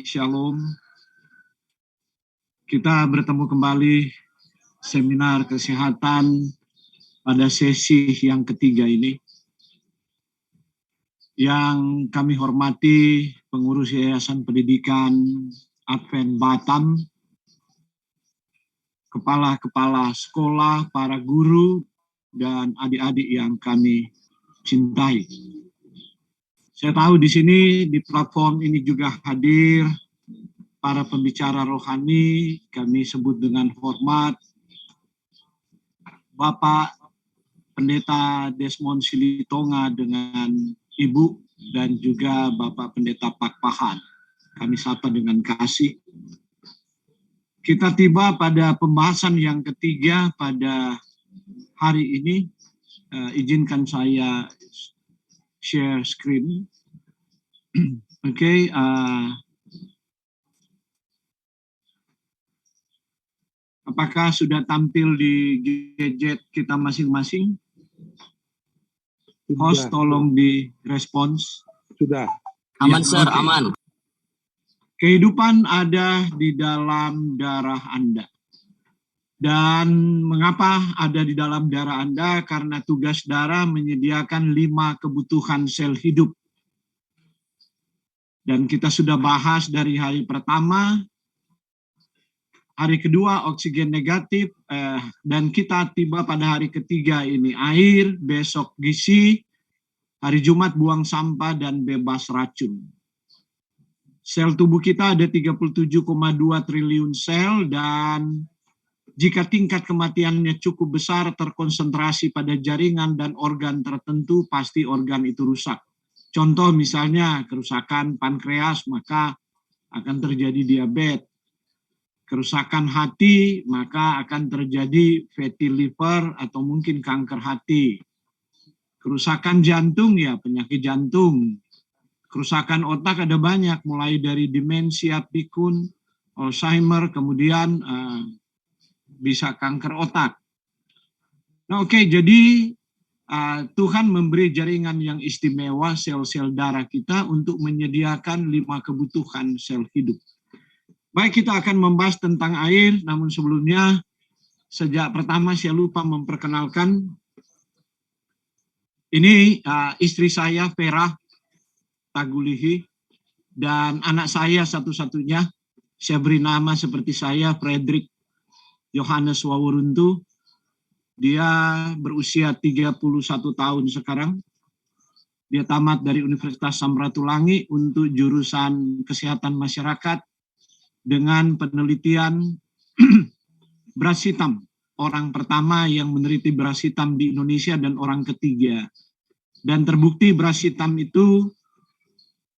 Shalom. Kita bertemu kembali seminar kesehatan pada sesi yang ketiga ini. Yang kami hormati pengurus Yayasan Pendidikan Advent Batam, kepala-kepala sekolah, para guru, dan adik-adik yang kami cintai. Saya tahu di sini di platform ini juga hadir para pembicara rohani, kami sebut dengan hormat Bapak Pendeta Desmond Silitonga dengan Ibu dan juga Bapak Pendeta Pak Pahan. Kami sapa dengan kasih. Kita tiba pada pembahasan yang ketiga pada hari ini. Izinkan saya share screen. Oke, apakah sudah tampil di gadget kita masing-masing? Host, tolong direspons. Sudah. Aman, Ya, Sir, okay. Aman. Kehidupan ada di dalam darah Anda. Dan mengapa ada di dalam darah Anda? Karena tugas darah menyediakan 5 kebutuhan sel hidup. Dan kita sudah bahas dari hari pertama, hari kedua oksigen negatif, dan kita tiba pada hari ketiga ini air, besok gizi, hari Jumat buang sampah dan bebas racun. Sel tubuh kita ada 37,2 triliun sel, dan jika tingkat kematiannya cukup besar terkonsentrasi pada jaringan dan organ tertentu, pasti organ itu rusak. Contoh misalnya kerusakan pankreas, maka akan terjadi diabetes. Kerusakan hati, maka akan terjadi fatty liver atau mungkin kanker hati. Kerusakan jantung, ya penyakit jantung. Kerusakan otak ada banyak, mulai dari demensia, pikun, Alzheimer, kemudian bisa kanker otak. Nah, oke, jadi Tuhan memberi jaringan yang istimewa sel-sel darah kita untuk menyediakan 5 kebutuhan sel hidup. Baik, kita akan membahas tentang air, namun sebelumnya sejak pertama saya lupa memperkenalkan. Ini istri saya, Vera Tagulihi, dan anak saya satu-satunya, saya beri nama seperti saya, Frederick Yohanes Wawuruntu. Dia berusia 31 tahun sekarang. Dia tamat dari Universitas Samratulangi untuk jurusan Kesehatan Masyarakat dengan penelitian beras hitam. Orang pertama yang meneliti beras hitam di Indonesia dan orang ketiga. Dan terbukti beras hitam itu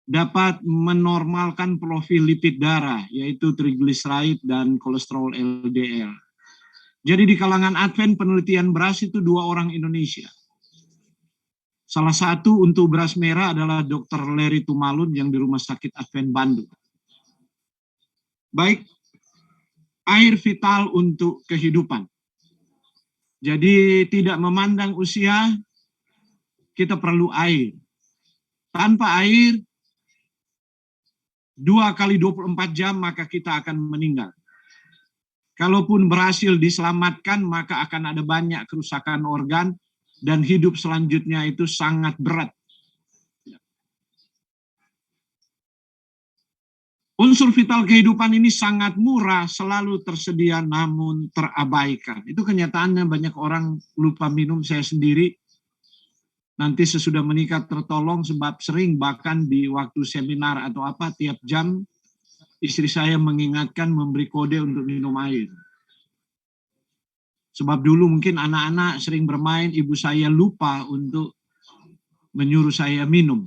dapat menormalkan profil lipid darah, yaitu triglyceride dan kolesterol LDL. Jadi di kalangan Advent penelitian beras itu 2 orang Indonesia. Salah satu untuk beras merah adalah Dr. Larry Tumalun yang di Rumah Sakit Advent Bandung. Baik, air vital untuk kehidupan. Jadi tidak memandang usia, kita perlu air. Tanpa air, 2 kali 24 jam maka kita akan meninggal. Kalaupun berhasil diselamatkan, maka akan ada banyak kerusakan organ dan hidup selanjutnya itu sangat berat. Unsur vital kehidupan ini sangat murah, selalu tersedia namun terabaikan. Itu kenyataannya, banyak orang lupa minum, saya sendiri. Nanti sesudah menikah tertolong sebab sering bahkan di waktu seminar atau apa tiap jam istri saya mengingatkan, memberi kode untuk minum air. Sebab dulu mungkin anak-anak sering bermain, ibu saya lupa untuk menyuruh saya minum.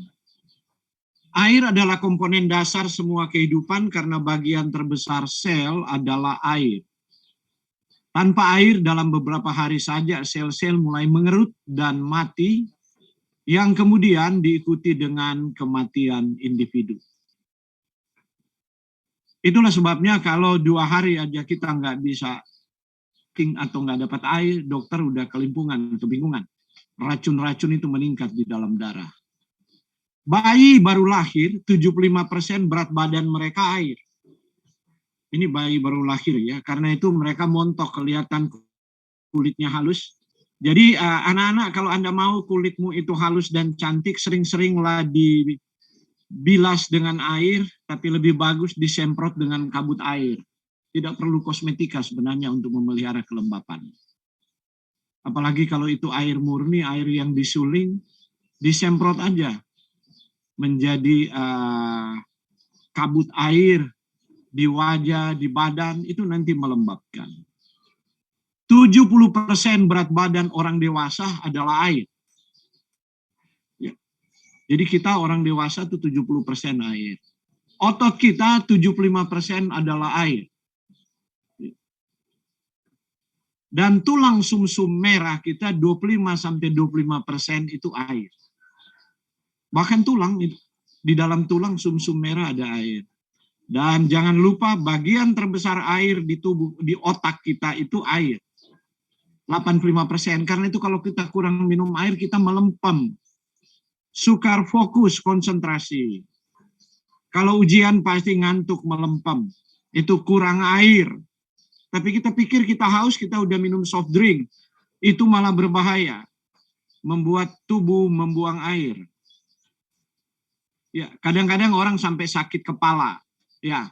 Air adalah komponen dasar semua kehidupan karena bagian terbesar sel adalah air. Tanpa air dalam beberapa hari saja sel-sel mulai mengerut dan mati, yang kemudian diikuti dengan kematian individu. Itulah sebabnya kalau 2 hari aja kita nggak bisa atau nggak dapat air, dokter udah kelimpungan, kebingungan. Racun-racun itu meningkat di dalam darah. Bayi baru lahir, 75% berat badan mereka air. Ini bayi baru lahir ya, karena itu mereka montok, kelihatan kulitnya halus. Jadi anak-anak kalau Anda mau kulitmu itu halus dan cantik, sering-seringlah dibilas dengan air, tapi lebih bagus disemprot dengan kabut air. Tidak perlu kosmetika sebenarnya untuk memelihara kelembapan. Apalagi kalau itu air murni, air yang disuling, disemprot aja menjadi kabut air di wajah, di badan, itu nanti melembabkan. 70% berat badan orang dewasa adalah air. Ya. Jadi kita orang dewasa itu 70% air. Otot kita 75% adalah air. Dan tulang sumsum merah kita 25-25% itu air. Bahkan tulang, di dalam tulang sumsum merah ada air. Dan jangan lupa bagian terbesar air di tubuh, di otak kita itu air. 85%. Karena itu kalau kita kurang minum air, kita melempem. Sukar fokus, konsentrasi. Kalau ujian pasti ngantuk, melempem. Itu kurang air. Tapi kita pikir kita haus, kita udah minum soft drink. Itu malah berbahaya. Membuat tubuh membuang air. Ya, kadang-kadang orang sampai sakit kepala. Ya,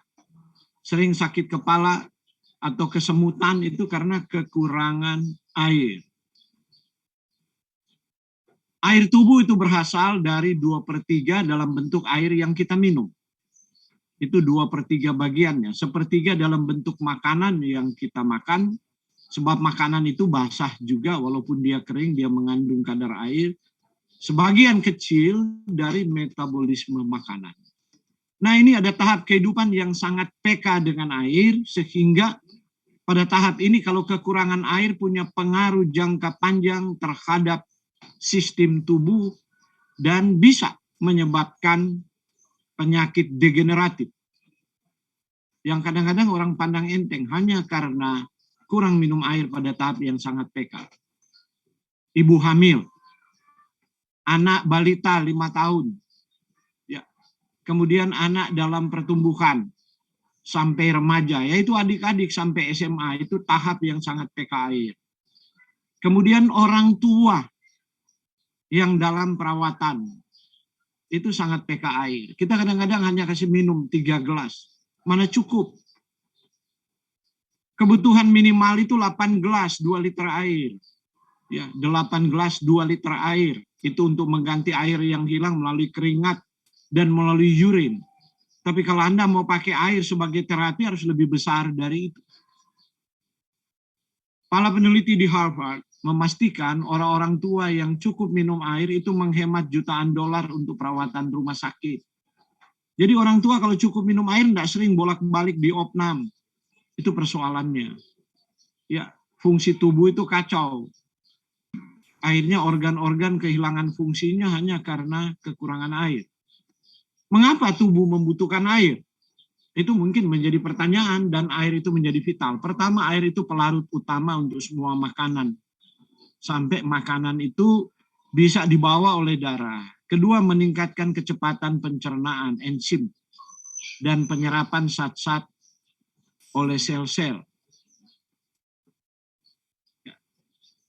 sering sakit kepala atau kesemutan itu karena kekurangan air. Air tubuh itu berasal dari 2/3 dalam bentuk air yang kita minum. Itu 2/3 bagiannya. 1/3 dalam bentuk makanan yang kita makan, sebab makanan itu basah juga, walaupun dia kering, dia mengandung kadar air. Sebagian kecil dari metabolisme makanan. Nah, ini ada tahap kehidupan yang sangat peka dengan air, sehingga pada tahap ini kalau kekurangan air punya pengaruh jangka panjang terhadap sistem tubuh dan bisa menyebabkan penyakit degeneratif. Yang kadang-kadang orang pandang enteng hanya karena kurang minum air pada tahap yang sangat peka. Ibu hamil, anak balita 5 tahun, kemudian anak dalam pertumbuhan sampai remaja, yaitu adik-adik sampai SMA, itu tahap yang sangat peka air. Kemudian orang tua yang dalam perawatan, itu sangat peka air. Kita kadang-kadang hanya kasih minum 3 gelas, mana cukup. Kebutuhan minimal itu 8 gelas, 2 liter air. Ya, 8 gelas, 2 liter air. Itu untuk mengganti air yang hilang melalui keringat dan melalui urin. Tapi kalau Anda mau pakai air sebagai terapi harus lebih besar dari itu. Para peneliti di Harvard memastikan orang-orang tua yang cukup minum air itu menghemat jutaan dolar untuk perawatan rumah sakit. Jadi orang tua kalau cukup minum air tidak sering bolak-balik di opnam. Itu persoalannya. Ya, fungsi tubuh itu kacau. Akhirnya organ-organ kehilangan fungsinya hanya karena kekurangan air. Mengapa tubuh membutuhkan air? Itu mungkin menjadi pertanyaan dan air itu menjadi vital. Pertama, air itu pelarut utama untuk semua makanan. Sampai makanan itu bisa dibawa oleh darah. Kedua, meningkatkan kecepatan pencernaan, enzim, dan penyerapan zat-zat oleh sel-sel.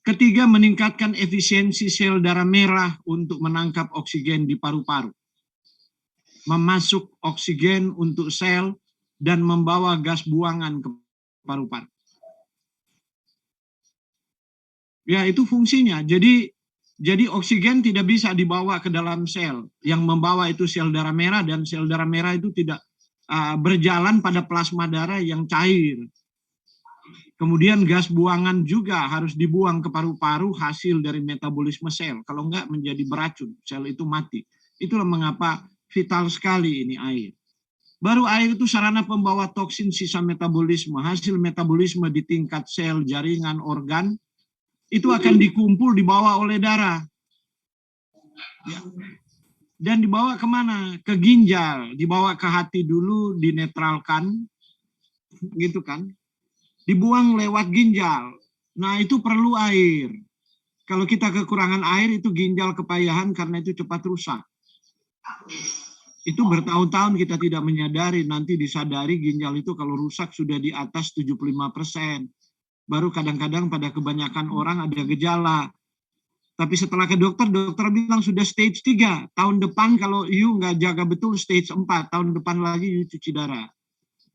Ketiga, meningkatkan efisiensi sel darah merah untuk menangkap oksigen di paru-paru. Memasuk oksigen untuk sel dan membawa gas buangan ke paru-paru. Ya, itu fungsinya. Jadi oksigen tidak bisa dibawa ke dalam sel. Yang membawa itu sel darah merah, dan sel darah merah itu tidak berjalan pada plasma darah yang cair. Kemudian gas buangan juga harus dibuang ke paru-paru hasil dari metabolisme sel. Kalau enggak menjadi beracun, sel itu mati. Itulah mengapa vital sekali ini air. Baru air itu sarana pembawa toksin sisa metabolisme. Hasil metabolisme di tingkat sel, jaringan, organ, itu akan dikumpul, dibawa oleh darah. Ya. Dan dibawa kemana? Ke ginjal. Dibawa ke hati dulu, dinetralkan. Gitu kan. Dibuang lewat ginjal. Nah, itu perlu air. Kalau kita kekurangan air, itu ginjal kepayahan karena itu cepat rusak. Itu bertahun-tahun kita tidak menyadari, nanti disadari ginjal itu kalau rusak sudah di atas 75%. Baru kadang-kadang pada kebanyakan orang ada gejala. Tapi setelah ke dokter, dokter bilang sudah stage 3. Tahun depan kalau you nggak jaga betul stage 4. Tahun depan lagi you cuci darah.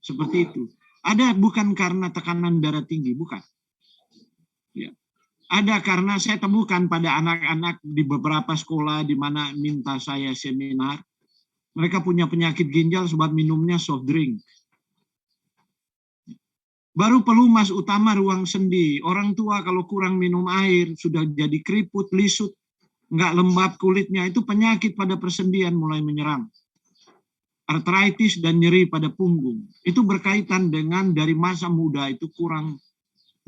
Seperti itu. Ada bukan karena tekanan darah tinggi, bukan. Ya. Ada karena saya temukan pada anak-anak di beberapa sekolah di mana minta saya seminar. Mereka punya penyakit ginjal sebab minumnya soft drink. Baru pelumas utama ruang sendi. Orang tua kalau kurang minum air, sudah jadi keriput, lisut, nggak lembab kulitnya, itu penyakit pada persendian mulai menyerang. Artritis dan nyeri pada punggung. Itu berkaitan dengan dari masa muda itu kurang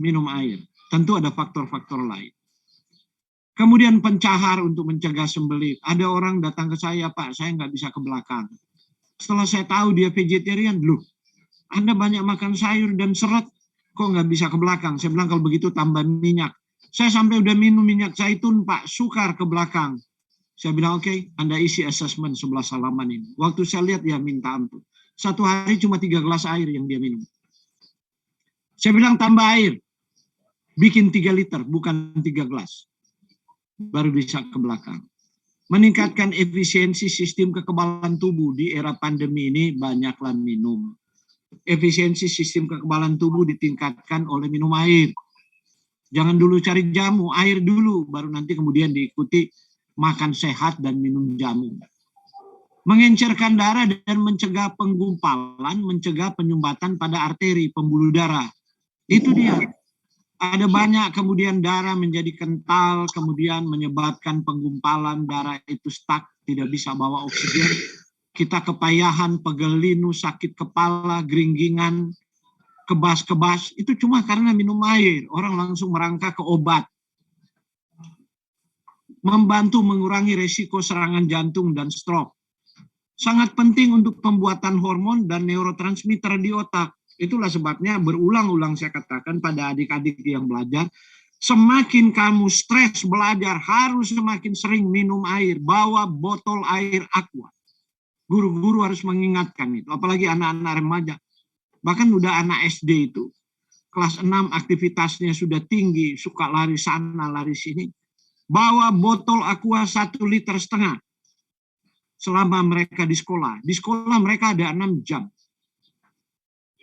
minum air. Tentu ada faktor-faktor lain. Kemudian pencahar untuk mencegah sembelit. Ada orang datang ke saya, Pak, saya nggak bisa ke belakang. Setelah saya tahu dia vegetarian, loh, Anda banyak makan sayur dan serat, kok nggak bisa ke belakang? Saya bilang kalau begitu tambah minyak. Saya sampai udah minum minyak zaitun, Pak, sukar ke belakang. Saya bilang, oke, Anda isi assessment sebelah halaman ini. Waktu saya lihat, ya minta ampun. Satu hari cuma 3 gelas air yang dia minum. Saya bilang tambah air. Bikin 3 liter, bukan 3 gelas. Baru bisa ke belakang. Meningkatkan efisiensi sistem kekebalan tubuh di era pandemi ini, banyaklah minum. Efisiensi sistem kekebalan tubuh ditingkatkan oleh minum air. Jangan dulu cari jamu, air dulu, baru nanti kemudian diikuti makan sehat dan minum jamu. Mengencerkan darah dan mencegah penggumpalan, mencegah penyumbatan pada arteri, pembuluh darah. Itu dia. Ada banyak kemudian darah menjadi kental, kemudian menyebabkan penggumpalan darah itu stuck, tidak bisa bawa oksigen. Kita kepayahan, pegel linu, sakit kepala, geringgingan, kebas-kebas, itu cuma karena minum air. Orang langsung merangkak ke obat. Membantu mengurangi resiko serangan jantung dan stroke. Sangat penting untuk pembuatan hormon dan neurotransmitter di otak. Itulah sebabnya berulang-ulang saya katakan pada adik-adik yang belajar, semakin kamu stres belajar harus semakin sering minum air, bawa botol air aqua. Guru-guru harus mengingatkan itu, apalagi anak-anak remaja. Bahkan udah anak SD itu, kelas 6 aktivitasnya sudah tinggi, suka lari sana, lari sini. Bawa botol aqua 1,5 liter selama mereka di sekolah. Di sekolah mereka ada 6 jam.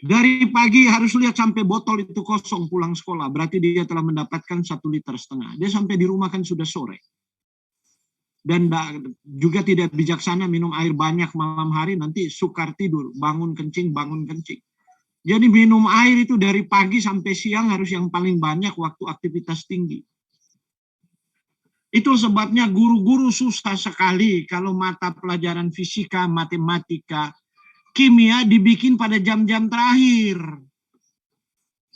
Dari pagi harus lihat sampai botol itu kosong pulang sekolah. Berarti dia telah mendapatkan 1,5 liter. Dia sampai di rumah kan sudah sore. Dan juga tidak bijaksana minum air banyak malam hari, nanti sukar tidur, bangun kencing. Jadi minum air itu dari pagi sampai siang harus yang paling banyak waktu aktivitas tinggi. Itu sebabnya guru-guru susah sekali kalau mata pelajaran fisika, matematika, kimia dibikin pada jam-jam terakhir.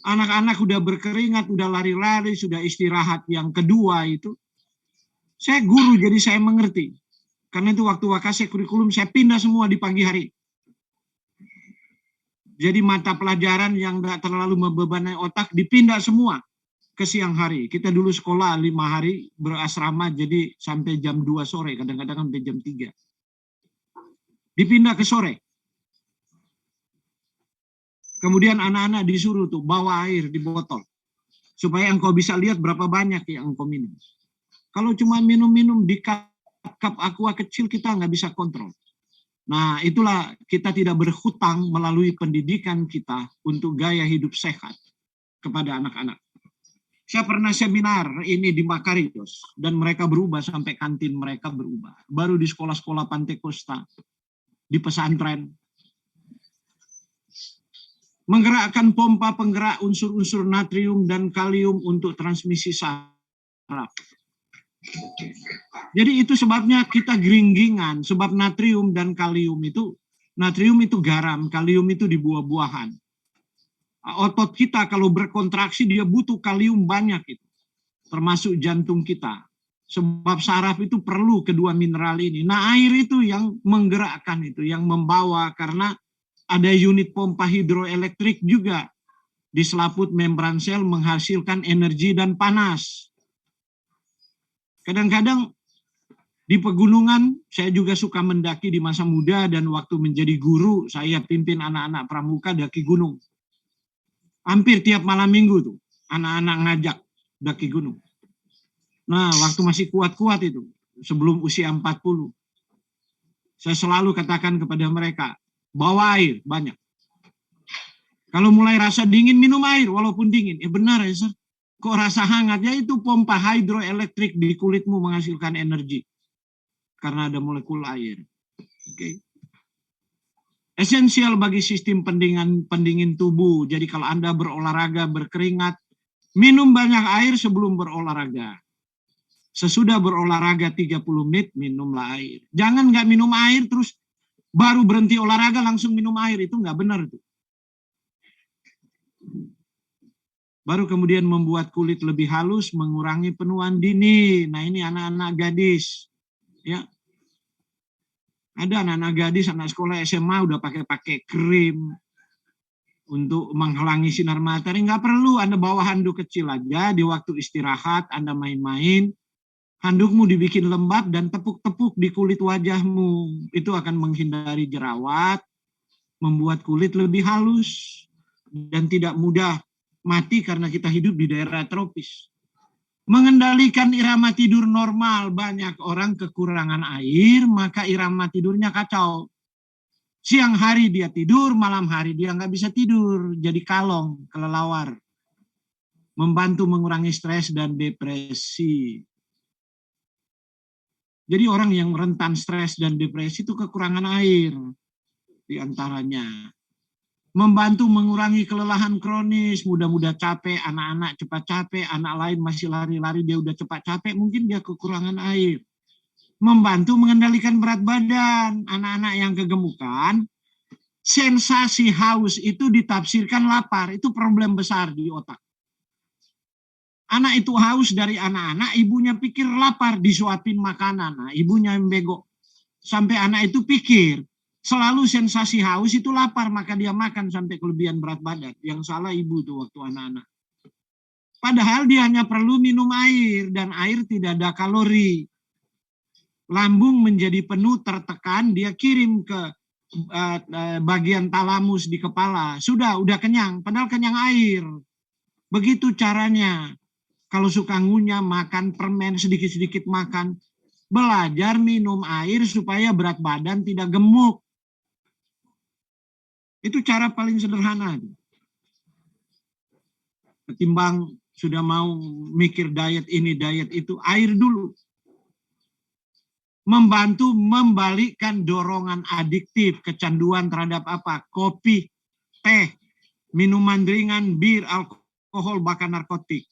Anak-anak udah berkeringat, udah lari-lari, sudah istirahat yang kedua itu. Saya guru jadi saya mengerti. Karena itu waktu wakase kurikulum saya pindah semua di pagi hari. Jadi mata pelajaran yang tidak terlalu membebani otak dipindah semua ke siang hari. Kita dulu sekolah 5 hari berasrama jadi sampai jam 2 sore, kadang-kadang sampai jam 3. Dipindah ke sore. Kemudian anak-anak disuruh tuh bawa air di botol. Supaya engkau bisa lihat berapa banyak yang engkau minum. Kalau cuma minum-minum di cup aqua kecil kita nggak bisa kontrol. Nah itulah kita tidak berhutang melalui pendidikan kita untuk gaya hidup sehat kepada anak-anak. Saya pernah seminar ini di Makarios dan mereka berubah sampai kantin mereka berubah. Baru di sekolah-sekolah Pantai Costa, di pesantren. Menggerakkan pompa penggerak unsur-unsur natrium dan kalium untuk transmisi saraf. Jadi itu sebabnya kita geringgingan, sebab natrium dan kalium itu garam, kalium itu di buah-buahan. Otot kita kalau berkontraksi dia butuh kalium banyak itu, termasuk jantung kita. Sebab saraf itu perlu kedua mineral ini. Nah air itu yang menggerakkan itu, yang membawa karena ada unit pompa hidroelektrik juga di selaput membran sel menghasilkan energi dan panas. Kadang-kadang Di pegunungan, saya juga suka mendaki di masa muda, dan waktu menjadi guru, saya pimpin anak-anak pramuka daki gunung. Hampir tiap malam minggu tuh, anak-anak ngajak daki gunung. Nah, waktu masih kuat-kuat itu, sebelum usia 40, saya selalu katakan kepada mereka, bawa air banyak. Kalau mulai rasa dingin, minum air walaupun dingin. Benar ya, Sir. Kok rasa hangatnya itu pompa hidroelektrik di kulitmu menghasilkan energi. Karena ada molekul air. Oke. Esensial bagi sistem pendingin tubuh. Jadi kalau Anda berolahraga, berkeringat, minum banyak air sebelum berolahraga. Sesudah berolahraga 30 menit, minumlah air. Jangan nggak minum air terus baru berhenti olahraga langsung minum air. Itu nggak benar itu. Baru kemudian membuat kulit lebih halus, mengurangi penuaan dini. Nah, ini anak-anak gadis. Ya. Ada anak-anak gadis, anak sekolah SMA udah pakai krim untuk menghalangi sinar matahari. Nggak perlu, Anda bawa handuk kecil aja di waktu istirahat, Anda main-main. Handukmu dibikin lembab dan tepuk-tepuk di kulit wajahmu. Itu akan menghindari jerawat, membuat kulit lebih halus, dan tidak mudah mati karena kita hidup di daerah tropis. Mengendalikan irama tidur normal. Banyak orang kekurangan air, maka irama tidurnya kacau. Siang hari dia tidur, malam hari dia nggak bisa tidur. Jadi kalong, kelelawar. Membantu mengurangi stres dan depresi. Jadi orang yang rentan stres dan depresi itu kekurangan air. Di antaranya. Membantu mengurangi kelelahan kronis, mudah-mudah capek, anak-anak cepat capek, anak lain masih lari-lari, dia udah cepat capek, mungkin dia kekurangan air. Membantu mengendalikan berat badan, anak-anak yang kegemukan, sensasi haus itu ditafsirkan lapar, itu problem besar di otak. Anak itu haus dari anak-anak, ibunya pikir lapar, disuapin makanan, nah, ibunya yang bego. Sampai anak itu pikir, selalu sensasi haus itu lapar, maka dia makan sampai kelebihan berat badan. Yang salah ibu tuh waktu anak-anak. Padahal dia hanya perlu minum air, dan air tidak ada kalori. Lambung menjadi penuh, tertekan, dia kirim ke bagian talamus di kepala. Udah kenyang, padahal kenyang air. Begitu caranya. Kalau suka ngunyah, makan permen, sedikit-sedikit makan. Belajar minum air supaya berat badan tidak gemuk. Itu cara paling sederhana. Ketimbang sudah mau mikir diet ini, diet itu, air dulu. Membantu membalikkan dorongan adiktif, kecanduan terhadap apa? Kopi, teh, minuman ringan, bir, alkohol, bahkan narkotik.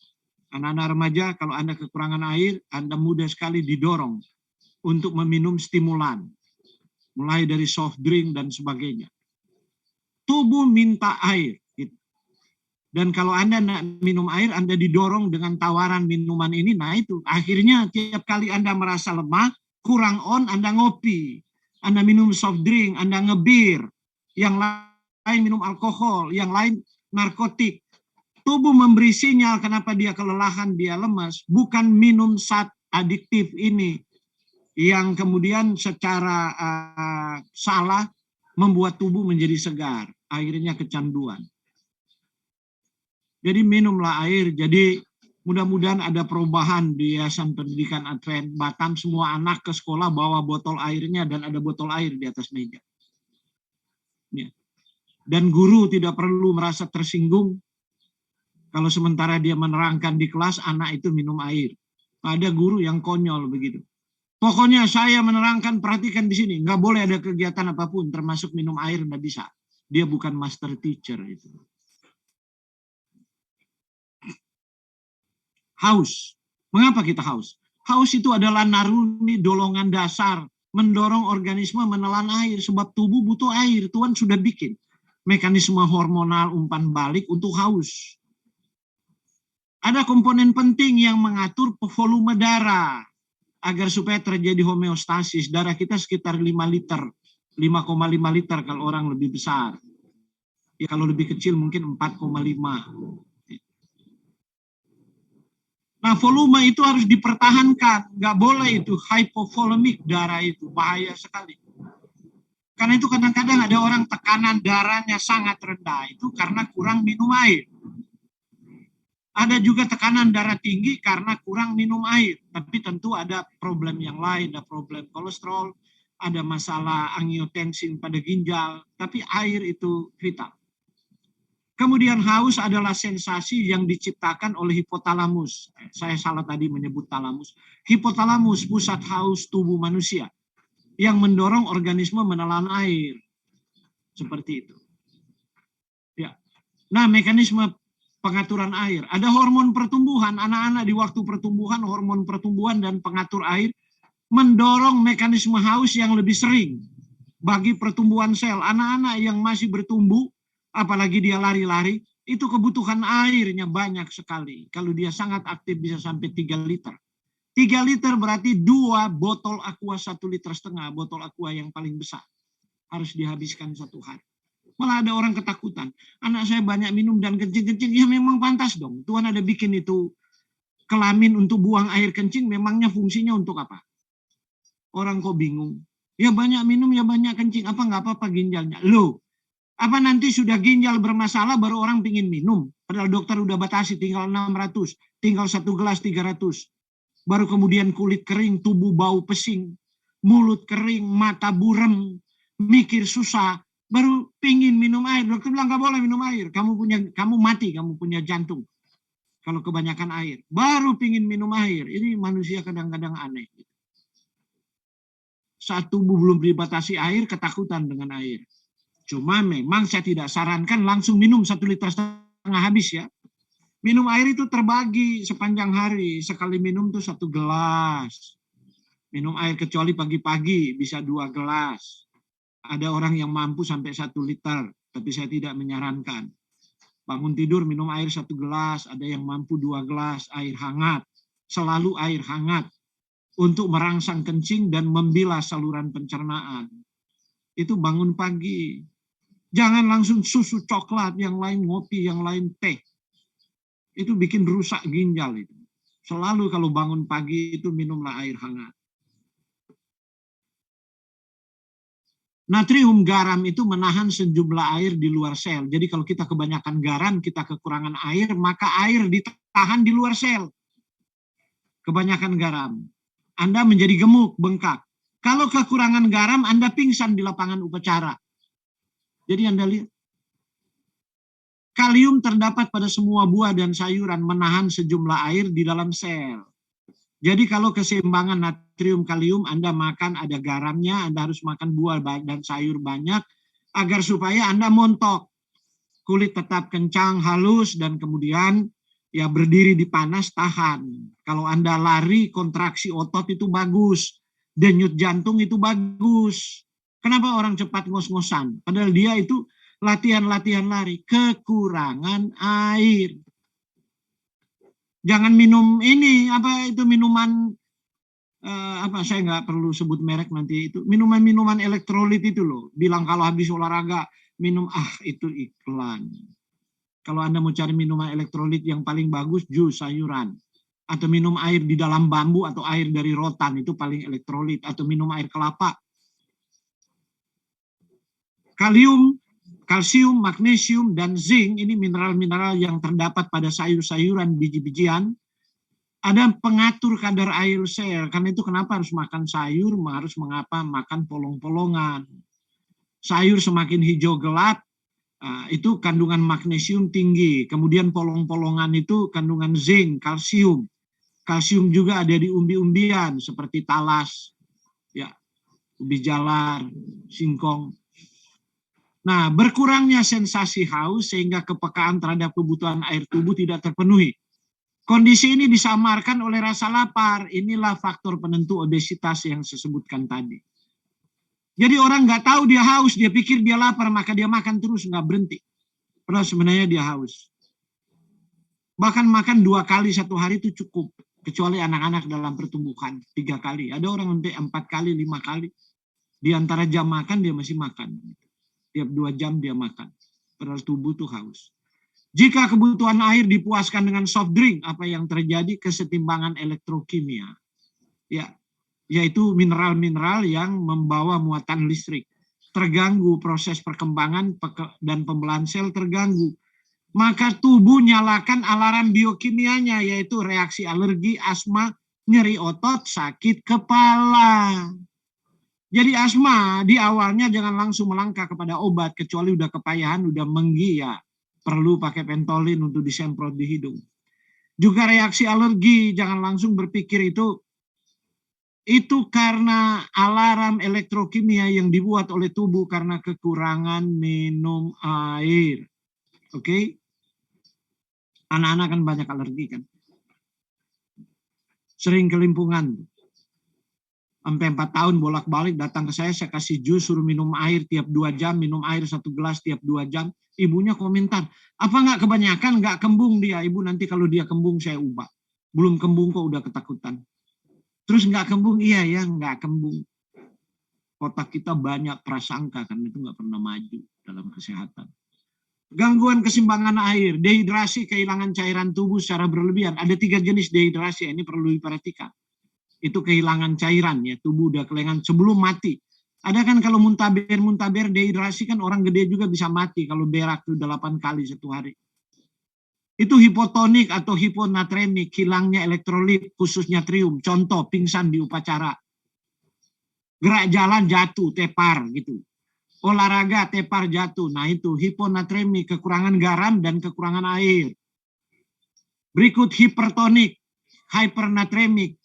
Anak-anak remaja, kalau Anda kekurangan air, Anda mudah sekali didorong untuk meminum stimulan. Mulai dari soft drink dan sebagainya. Tubuh minta air. Dan kalau Anda nak minum air, Anda didorong dengan tawaran minuman ini, nah itu. Akhirnya tiap kali Anda merasa lemah, kurang on, Anda ngopi. Anda minum soft drink, Anda ngebir. Yang lain minum alkohol, yang lain narkotik. Tubuh memberi sinyal kenapa dia kelelahan, dia lemas. Bukan minum zat adiktif ini yang kemudian secara salah membuat tubuh menjadi segar. Akhirnya kecanduan. Jadi minumlah air. Jadi mudah-mudahan ada perubahan di Yayasan Pendidikan Advent Batam. Semua anak ke sekolah bawa botol airnya dan ada botol air di atas meja. Ya. Dan guru tidak perlu merasa tersinggung kalau sementara dia menerangkan di kelas, anak itu minum air. Ada guru yang konyol begitu. Pokoknya saya menerangkan, perhatikan di sini. Nggak boleh ada kegiatan apapun, termasuk minum air, nggak bisa. Dia bukan master teacher itu. Haus. Mengapa kita haus? Haus itu adalah naruni dolongan dasar. Mendorong organisme menelan air. Sebab tubuh butuh air. Tuhan sudah bikin mekanisme hormonal umpan balik untuk haus. Ada komponen penting yang mengatur volume darah agar supaya terjadi homeostasis. Darah kita sekitar 5 liter, 5,5 liter kalau orang lebih besar. Ya kalau lebih kecil mungkin 4,5. Nah, volume itu harus dipertahankan. Nggak boleh itu hypovolemic darah itu. Bahaya sekali. Karena itu kadang-kadang ada orang tekanan darahnya sangat rendah. Itu karena kurang minum air. Ada juga tekanan darah tinggi karena kurang minum air. Tapi tentu ada problem yang lain. Ada problem kolesterol, ada masalah angiotensin pada ginjal. Tapi air itu vital. Kemudian haus adalah sensasi yang diciptakan oleh hipotalamus. Saya salah tadi menyebut talamus. Hipotalamus, pusat haus tubuh manusia, yang mendorong organisme menelan air. Seperti itu. Ya. Nah, mekanisme pengaturan air. Ada hormon pertumbuhan. Anak-anak di waktu pertumbuhan, hormon pertumbuhan dan pengatur air mendorong mekanisme haus yang lebih sering bagi pertumbuhan sel. Anak-anak yang masih bertumbuh, apalagi dia lari-lari, itu kebutuhan airnya banyak sekali. Kalau dia sangat aktif bisa sampai 3 liter. 3 liter berarti 2 botol aqua 1,5 liter, botol aqua yang paling besar. Harus dihabiskan satu hari. Malah ada orang ketakutan. Anak saya banyak minum dan kencing-kencing. Ya memang pantas dong. Tuhan ada bikin itu kelamin untuk buang air kencing. Memangnya fungsinya untuk apa? Orang kok bingung. Ya banyak minum, ya banyak kencing. Apa nggak apa-apa ginjalnya? Loh, apa nanti sudah ginjal bermasalah baru orang pingin minum? Padahal dokter udah batasi tinggal 600. Tinggal 1 gelas 300. Baru kemudian kulit kering, tubuh bau pesing, mulut kering, mata burem, mikir susah. Baru pingin minum air. Dokter bilang nggak boleh minum air. Kamu mati, kamu punya jantung. Kalau kebanyakan air. Baru pingin minum air. Ini manusia kadang-kadang aneh. Saat tubuh belum dibatasi air, ketakutan dengan air. Cuma memang saya tidak sarankan langsung minum 1,5 liter habis ya. Minum air itu terbagi sepanjang hari. Sekali minum tuh 1 gelas. Minum air kecuali pagi-pagi bisa 2 gelas. Ada orang yang mampu sampai 1 liter, tapi saya tidak menyarankan. Bangun tidur minum air 1 gelas, ada yang mampu 2 gelas air hangat. Selalu air hangat untuk merangsang kencing dan membilas saluran pencernaan. Itu bangun pagi. Jangan langsung susu coklat, yang lain ngopi, yang lain teh. Itu bikin rusak ginjal itu. Selalu kalau bangun pagi itu minumlah air hangat. Natrium garam itu menahan sejumlah air di luar sel. Jadi kalau kita kebanyakan garam, kita kekurangan air, maka air ditahan di luar sel. Kebanyakan garam. Anda menjadi gemuk, bengkak. Kalau kekurangan garam, Anda pingsan di lapangan upacara. Jadi Anda lihat. Kalium terdapat pada semua buah dan sayuran, menahan sejumlah air di dalam sel. Jadi kalau keseimbangan natrium kalium Anda makan ada garamnya, Anda harus makan buah dan sayur banyak agar supaya Anda montok. Kulit tetap kencang, halus, dan kemudian ya berdiri di panas tahan. Kalau Anda lari, kontraksi otot itu bagus. Denyut jantung itu bagus. Kenapa orang cepat ngos-ngosan? Padahal dia itu latihan-latihan lari. Kekurangan air. Jangan minum ini, apa itu minuman, saya nggak perlu sebut merek nanti itu. Minuman-minuman elektrolit itu loh. Bilang kalau habis olahraga minum, itu iklan. Kalau Anda mau cari minuman elektrolit yang paling bagus, jus sayuran. Atau minum air di dalam bambu atau air dari rotan, itu paling elektrolit. Atau minum air kelapa. Kalium, kalsium, magnesium, dan zinc, ini mineral-mineral yang terdapat pada sayur-sayuran, biji-bijian, ada pengatur kadar air sel. Karena itu kenapa harus makan sayur, harus mengapa makan polong-polongan. Sayur semakin hijau gelap, itu kandungan magnesium tinggi. Kemudian polong-polongan itu kandungan zinc, kalsium. Kalsium juga ada di umbi-umbian, seperti talas, ya, ubi jalar, singkong. Nah, berkurangnya sensasi haus sehingga kepekaan terhadap kebutuhan air tubuh tidak terpenuhi. Kondisi ini disamarkan oleh rasa lapar. Inilah faktor penentu obesitas yang saya sebutkan tadi. Jadi orang nggak tahu dia haus, dia pikir dia lapar, maka dia makan terus, nggak berhenti. Padahal sebenarnya dia haus. Bahkan makan 2 kali 1 hari itu cukup. Kecuali anak-anak dalam pertumbuhan, 3 kali. Ada orang sampai 4 kali, 5 kali. Di antara jam makan dia masih makan. Tiap 2 jam dia makan. Padahal tubuh tuh haus. Jika kebutuhan air dipuaskan dengan soft drink, apa yang terjadi? Kesetimbangan elektrokimia. Ya, yaitu mineral-mineral yang membawa muatan listrik. Terganggu proses perkembangan dan pembelahan sel terganggu. Maka tubuh nyalakan alarm biokimianya, yaitu reaksi alergi, asma, nyeri otot, sakit kepala. Jadi asma di awalnya jangan langsung melangkah kepada obat, kecuali udah kepayahan, udah menggi ya. Perlu pakai Pentolin untuk disemprot di hidung. Juga reaksi alergi, jangan langsung berpikir itu karena alarm elektrokimia yang dibuat oleh tubuh karena kekurangan minum air. Oke? Anak-anak kan banyak alergi kan. Sering kelimpungan. Sampai 4 tahun bolak-balik datang ke saya kasih jus, suruh minum air tiap 2 jam, minum air 1 gelas tiap 2 jam. Ibunya komentar, apa nggak kebanyakan, nggak kembung dia. Ibu nanti kalau dia kembung saya ubah. Belum kembung kok udah ketakutan. Terus nggak kembung, iya ya nggak kembung. Otak kita banyak prasangka karena itu nggak pernah maju dalam kesehatan. Gangguan keseimbangan air, dehidrasi, kehilangan cairan tubuh secara berlebihan. Ada 3 jenis dehidrasi, ini perlu diperhatikan. Itu kehilangan cairan ya, tubuh udah kelengan sebelum mati. Ada kan kalau muntaber dehidrasi kan orang gede juga bisa mati kalau berak tuh 8 kali 1 hari. Itu hipotonik atau hiponatremik, hilangnya elektrolit khususnya natrium. Contoh pingsan di upacara. Gerak jalan jatuh, tepar gitu. Olahraga tepar jatuh. Nah itu hiponatremik, kekurangan garam dan kekurangan air. Berikut hipertonik, hypernatremik.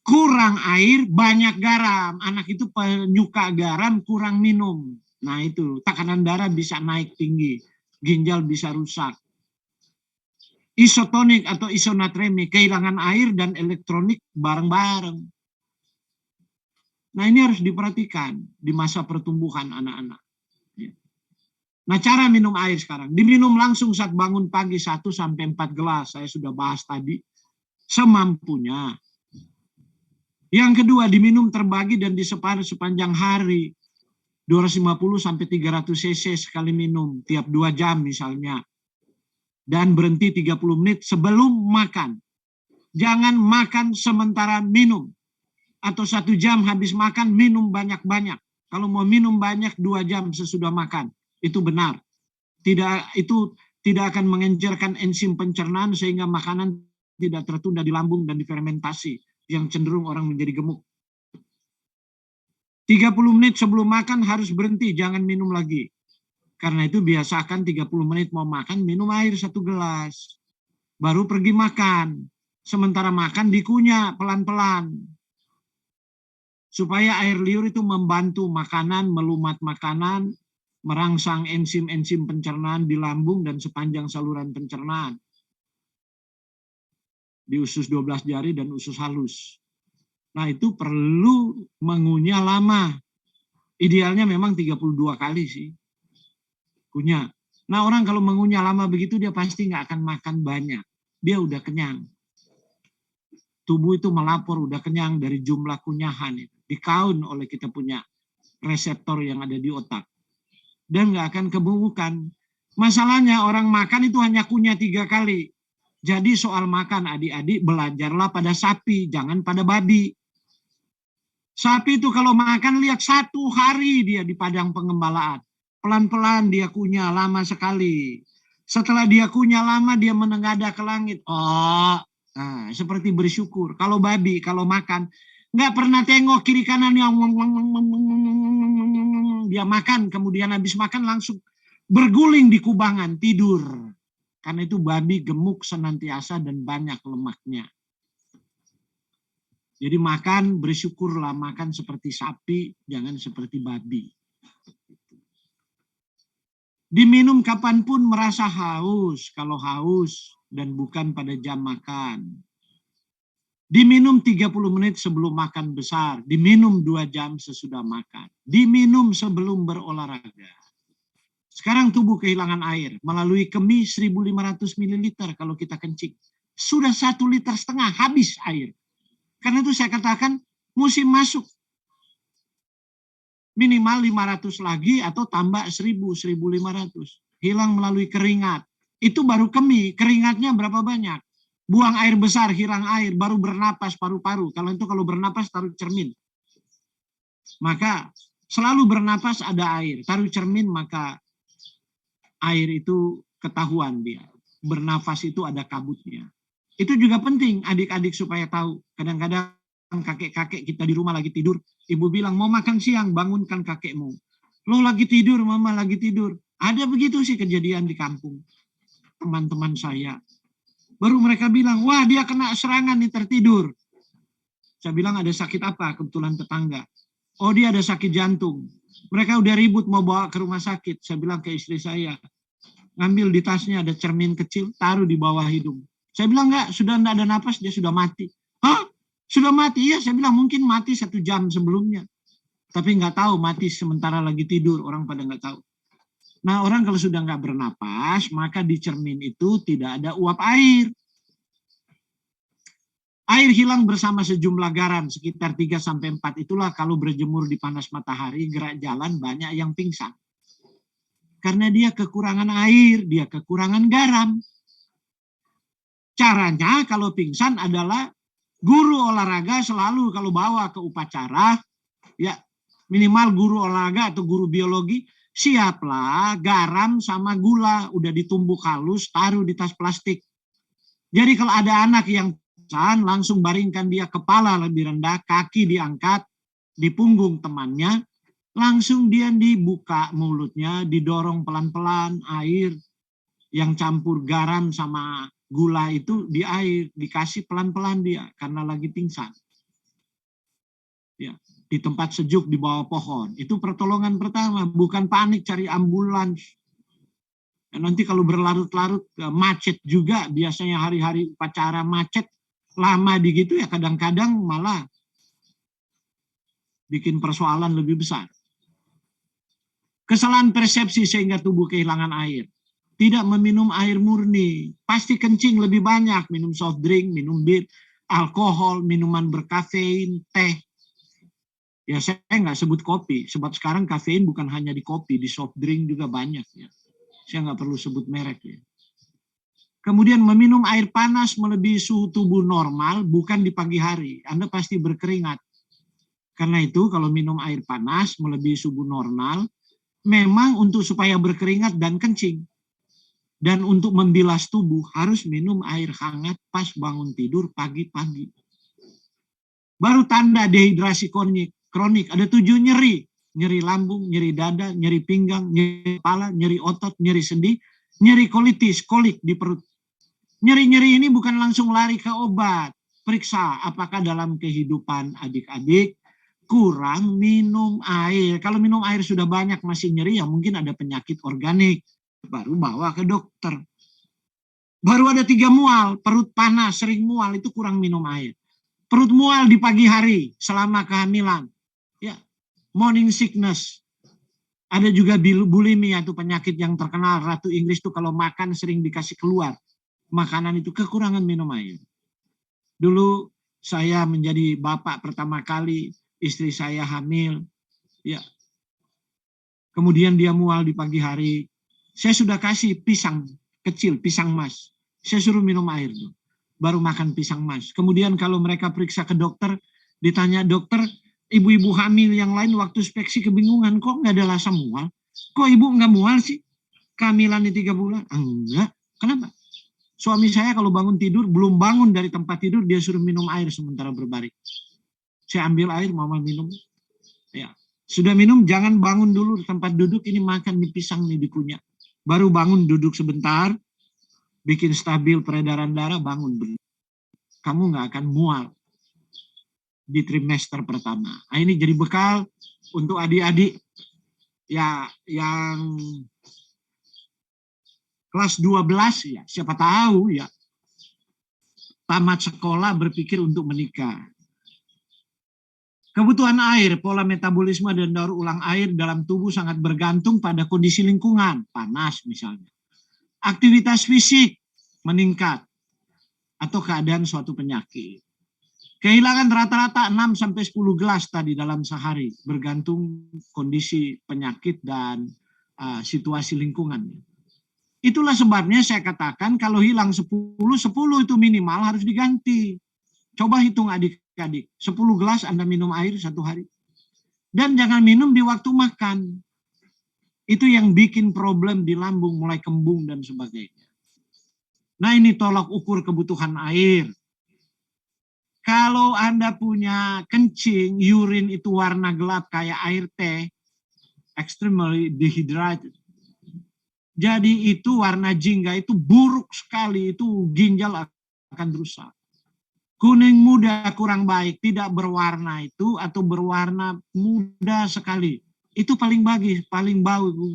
Kurang air, banyak garam. Anak itu penyuka garam, kurang minum. Nah itu, tekanan darah bisa naik tinggi. Ginjal bisa rusak. Isotonik atau isonatremik, kehilangan air dan elektronik bareng-bareng. Nah ini harus diperhatikan di masa pertumbuhan anak-anak. Nah cara minum air sekarang, diminum langsung saat bangun pagi 1-4 gelas. Saya sudah bahas tadi, semampunya. Yang kedua, diminum terbagi dan disebar sepanjang hari. 250-300 cc sekali minum, tiap 2 jam misalnya. Dan berhenti 30 menit sebelum makan. Jangan makan sementara minum. Atau 1 jam habis makan, minum banyak-banyak. Kalau mau minum banyak, 2 jam sesudah makan. Itu benar. Itu tidak akan mengencerkan enzim pencernaan sehingga makanan tidak tertunda di lambung dan difermentasi. Yang cenderung orang menjadi gemuk. 30 menit sebelum makan harus berhenti, jangan minum lagi. Karena itu biasakan 30 menit mau makan, minum air 1 gelas. Baru pergi makan. Sementara makan dikunyah pelan-pelan. Supaya air liur itu membantu makanan, melumat makanan, merangsang enzim-enzim pencernaan di lambung dan sepanjang saluran pencernaan. Di usus 12 jari dan usus halus. Nah itu perlu mengunyah lama. Idealnya memang 32 kali sih. Kunyah. Nah orang kalau mengunyah lama begitu dia pasti nggak akan makan banyak. Dia udah kenyang. Tubuh itu melapor udah kenyang dari jumlah kunyahan. Dikaun oleh kita punya reseptor yang ada di otak. Dan nggak akan kebubukan. Masalahnya orang makan itu hanya kunyah 3 kali. Jadi soal makan adik-adik belajarlah pada sapi, jangan pada babi. Sapi itu kalau makan lihat 1 hari dia di padang pengembalaan. Pelan-pelan dia kunyah lama sekali. Setelah dia kunyah lama dia menengadah ke langit. Oh, nah, seperti bersyukur. Kalau babi kalau makan nggak pernah tengok kiri kanan yang dia makan, kemudian habis makan langsung berguling di kubangan tidur. Karena itu babi gemuk senantiasa dan banyak lemaknya. Jadi makan bersyukurlah, makan seperti sapi, jangan seperti babi. Diminum kapanpun merasa haus, kalau haus dan bukan pada jam makan. Diminum 30 menit sebelum makan besar, diminum 2 jam sesudah makan. Diminum sebelum berolahraga. Sekarang tubuh kehilangan air melalui kemih 1.500 ml kalau kita kencing. Sudah 1,5 liter habis air. Karena itu saya katakan musim masuk. Minimal 500 lagi atau tambah 1.000, 1.500. Hilang melalui keringat. itu baru keringatnya berapa banyak. Buang air besar, hilang air, baru bernapas paru-paru. Kalau bernapas taruh cermin. Maka selalu bernapas ada air. Taruh cermin maka air itu ketahuan dia. Bernafas itu ada kabutnya. Itu juga penting adik-adik supaya tahu. Kadang-kadang kakek-kakek kita di rumah lagi tidur. Ibu bilang mau makan siang, bangunkan kakekmu. Lo lagi tidur, mama lagi tidur. Ada begitu sih kejadian di kampung. Teman-teman saya. Baru mereka bilang, wah dia kena serangan nih tertidur. Saya bilang ada sakit apa? Kebetulan tetangga. Oh dia ada sakit jantung. Mereka udah ribut mau bawa ke rumah sakit. Saya bilang ke istri saya, ngambil di tasnya ada cermin kecil, taruh di bawah hidung. Saya bilang enggak, sudah enggak ada napas, dia sudah mati. Hah? Sudah mati? Iya, saya bilang mungkin mati 1 jam sebelumnya. Tapi nggak tahu mati sementara lagi tidur, orang pada nggak tahu. Nah orang kalau sudah nggak bernapas, maka di cermin itu tidak ada uap air. Air hilang bersama sejumlah garam, sekitar 3-4. Itulah kalau berjemur di panas matahari, gerak jalan banyak yang pingsan. Karena dia kekurangan air, dia kekurangan garam. Caranya kalau pingsan adalah guru olahraga selalu kalau bawa ke upacara, ya minimal guru olahraga atau guru biologi, siaplah garam sama gula, udah ditumbuk halus, taruh di tas plastik. Jadi kalau ada anak yang pingsan, langsung baringkan dia kepala lebih rendah, kaki diangkat di punggung temannya, langsung dia dibuka mulutnya, didorong pelan-pelan, air yang campur garam sama gula itu di air, dikasih pelan-pelan dia karena lagi pingsan. Ya, di tempat sejuk di bawah pohon. Itu pertolongan pertama, bukan panik cari ambulans. Dan nanti kalau berlarut-larut macet juga, biasanya hari-hari upacara macet, lama di gitu ya kadang-kadang malah bikin persoalan lebih besar. Kesalahan persepsi sehingga tubuh kehilangan air. Tidak meminum air murni, pasti kencing lebih banyak, minum soft drink, minum bir, alkohol, minuman berkafein, teh. Ya saya nggak sebut kopi, sebab sekarang kafein bukan hanya di kopi, di soft drink juga banyak ya. Saya nggak perlu sebut merek ya. Kemudian meminum air panas melebihi suhu tubuh normal, bukan di pagi hari. Anda pasti berkeringat. Karena itu kalau minum air panas melebihi suhu normal, memang untuk supaya berkeringat dan kencing. Dan untuk membilas tubuh harus minum air hangat pas bangun tidur pagi-pagi. Baru tanda dehidrasi kronik. Ada 7 nyeri. Nyeri lambung, nyeri dada, nyeri pinggang, nyeri kepala, nyeri otot, nyeri sendi, nyeri kolitis, kolik di perut. Nyeri-nyeri ini bukan langsung lari ke obat. Periksa apakah dalam kehidupan adik-adik kurang minum air. Kalau minum air sudah banyak masih nyeri, ya mungkin ada penyakit organik. Baru bawa ke dokter. Baru ada 3 mual, perut panas, sering mual, itu kurang minum air. Perut mual di pagi hari selama kehamilan. Ya, morning sickness. Ada juga bulimia, itu penyakit yang terkenal. Ratu Inggris itu kalau makan sering dikasih keluar. Makanan itu kekurangan minum air. Dulu saya menjadi bapak pertama kali, istri saya hamil. Ya. Kemudian dia mual di pagi hari. Saya sudah kasih pisang kecil, pisang mas. Saya suruh minum air tuh. Baru makan pisang mas. Kemudian kalau mereka periksa ke dokter, ditanya dokter, ibu-ibu hamil yang lain waktu speksi kebingungan, kok nggak ada rasa mual? Kok ibu nggak mual sih? Kehamilan di 3 bulan? Enggak. Kenapa? Suami saya kalau bangun tidur, belum bangun dari tempat tidur, dia suruh minum air sementara berbaring. Saya ambil air, mama minum. Ya. Sudah minum, jangan bangun dulu di tempat duduk, ini makan nih pisang nih dikunyah. Baru bangun duduk sebentar, bikin stabil peredaran darah, bangun. Kamu nggak akan mual di trimester pertama. Nah, ini jadi bekal untuk adik-adik ya yang kelas 12 ya, siapa tahu ya tamat sekolah berpikir untuk menikah. Kebutuhan air, pola metabolisme dan daur ulang air dalam tubuh sangat bergantung pada kondisi lingkungan, panas misalnya. Aktivitas fisik meningkat atau keadaan suatu penyakit. Kehilangan rata-rata 6-10 gelas tadi dalam sehari, bergantung kondisi penyakit dan situasi lingkungan. Itulah sebabnya saya katakan kalau hilang 10 itu minimal harus diganti. Coba hitung adik-adik, 10 gelas Anda minum air satu hari. Dan jangan minum di waktu makan. Itu yang bikin problem di lambung, mulai kembung dan sebagainya. Nah, ini tolak ukur kebutuhan air. Kalau Anda punya kencing, urine itu warna gelap kayak air teh, extremely dehydrated. Jadi itu warna jingga itu buruk sekali, itu ginjal akan rusak. Kuning muda kurang baik, tidak berwarna itu atau berwarna muda sekali. Itu paling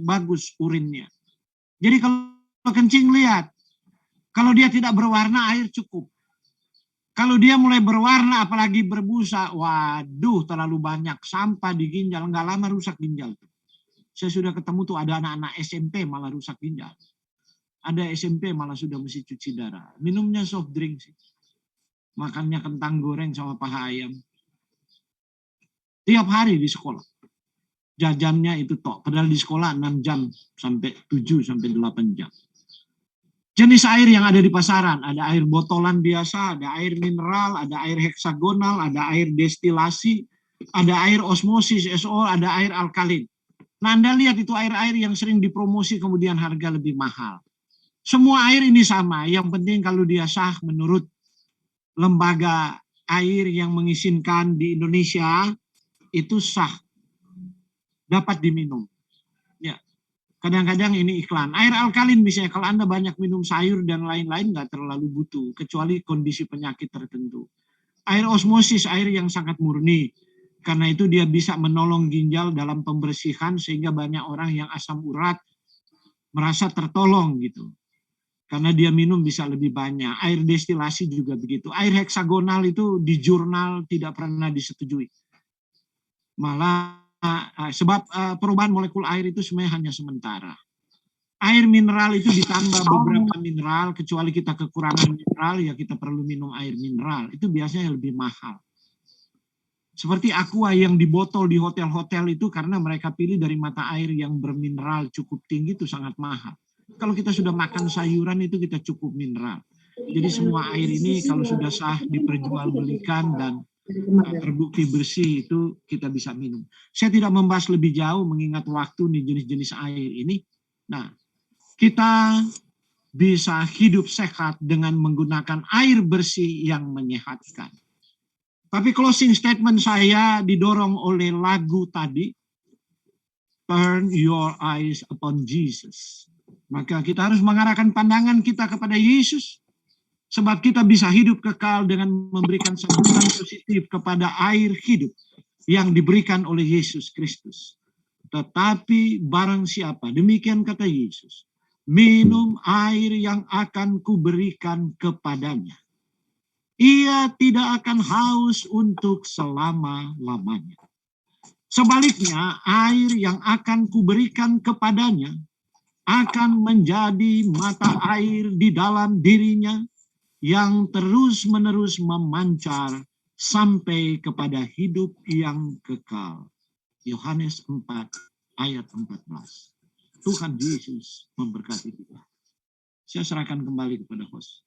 bagus urinnya. Jadi kalau kencing lihat, kalau dia tidak berwarna air cukup. Kalau dia mulai berwarna apalagi berbusa, waduh terlalu banyak sampah di ginjal, nggak lama rusak ginjal. Saya sudah ketemu tuh ada anak-anak SMP malah rusak ginjal. Ada SMP malah sudah mesti cuci darah. Minumnya soft drink sih. Makannya kentang goreng sama paha ayam. Tiap hari di sekolah. Jajannya itu tok. Padahal di sekolah 6 jam sampai 7 sampai 8 jam. Jenis air yang ada di pasaran. Ada air botolan biasa, ada air mineral, ada air heksagonal, ada air destilasi, ada air osmosis, SO, ada air alkalin. Nah, Anda lihat itu air-air yang sering dipromosi kemudian harga lebih mahal. Semua air ini sama, yang penting kalau dia sah menurut lembaga air yang mengizinkan di Indonesia, itu sah, dapat diminum. Ya, kadang-kadang ini iklan. Air alkalin misalnya, kalau Anda banyak minum sayur dan lain-lain nggak terlalu butuh, kecuali kondisi penyakit tertentu. Air osmosis, air yang sangat murni. Karena itu dia bisa menolong ginjal dalam pembersihan sehingga banyak orang yang asam urat merasa tertolong gitu. Karena dia minum bisa lebih banyak. Air destilasi juga begitu. Air heksagonal itu di jurnal tidak pernah disetujui. Malah sebab perubahan molekul air itu sebenarnya hanya sementara. Air mineral itu ditambah beberapa mineral, kecuali kita kekurangan mineral ya kita perlu minum air mineral. Itu biasanya lebih mahal. Seperti aqua yang di botol di hotel-hotel itu karena mereka pilih dari mata air yang bermineral cukup tinggi itu sangat mahal. Kalau kita sudah makan sayuran itu kita cukup mineral. Jadi semua air ini kalau sudah sah diperjualbelikan dan terbukti bersih itu kita bisa minum. Saya tidak membahas lebih jauh mengingat waktu nih jenis-jenis air ini. Nah, kita bisa hidup sehat dengan menggunakan air bersih yang menyehatkan. Tapi closing statement saya didorong oleh lagu tadi, Turn Your Eyes Upon Jesus. Maka kita harus mengarahkan pandangan kita kepada Yesus, sebab kita bisa hidup kekal dengan memberikan sambutan positif kepada air hidup yang diberikan oleh Yesus Kristus. Tetapi barang siapa, demikian kata Yesus, minum air yang akan kuberikan kepadanya, ia tidak akan haus untuk selama-lamanya. Sebaliknya, air yang akan kuberikan kepadanya akan menjadi mata air di dalam dirinya yang terus-menerus memancar sampai kepada hidup yang kekal. Yohanes 4 ayat 14. Tuhan Yesus memberkati kita. Saya serahkan kembali kepada host.